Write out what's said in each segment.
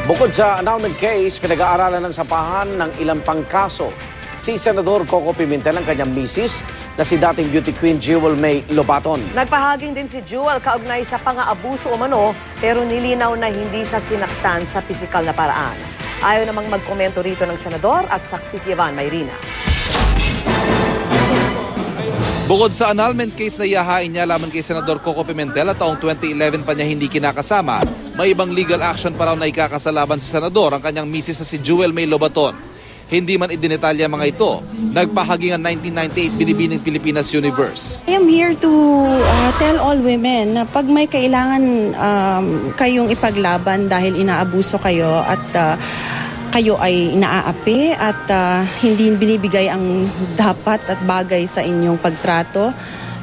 Bukod sa annulment case, pinag-aaralan ng sampahan ng ilang pang kaso. Si Senador Coco Pimentel ang kanyang misis na si dating beauty queen Jewel May Lobaton. Nagpahaging din si Jewel kaugnay sa pang-aabuso umano pero nilinaw na hindi siya sinaktan sa pisikal na paraan. Ayaw namang magkomento rito ng senador at saksi si Ivan Mayrina. Bukod sa annulment case na ihahain niya laban kay Senador Coco Pimentel at taong 2011 pa niya hindi kinakasama, may ibang legal action pa raw na ikakasalaban sa senador ang kanyang misis na si Jewel May Lobaton. Hindi man idinetalya mga ito, nagpahagingan 1998 Binibining Pilipinas Universe. I am here to tell all women na pag may kailangan kayong ipaglaban dahil inaabuso kayo at kayo ay inaapi at hindi binibigay ang dapat at bagay sa inyong pagtrato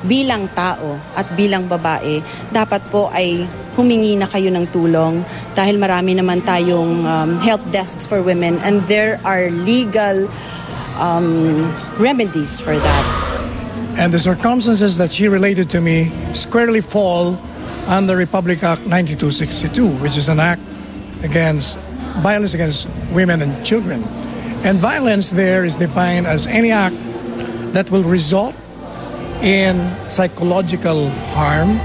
bilang tao at bilang babae, dapat po ay humingi na kayo ng tulong dahil marami naman tayong help desks for women and there are legal remedies for that. And the circumstances that she related to me squarely fall under Republic Act 9262, which is an act against violence against women and children. And violence there is defined as any act that will result in psychological harm,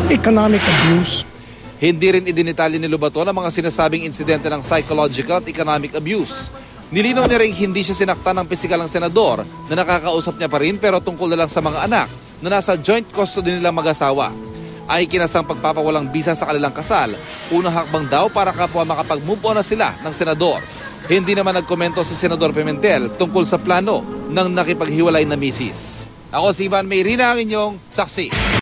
economic abuse. Hindi rin idinitalya ni Lobaton ang mga sinasabing insidente ng psychological at economic abuse. Nilinaw niya rin hindi siya sinaktan ng pisikal ng senador na nakakausap niya pa rin pero tungkol na lang sa mga anak na nasa joint custody nilang mag-asawa. Ay kinasang pagpapawalang bisa sa kanilang kasal, unang hakbang daw para kapwa makapag-move on na sila ng senador. Hindi naman nagkomento si Senador Pimentel tungkol sa plano ng nakipaghiwalay na misis. Ako si Ivan Mayrina, ang inyong saksi.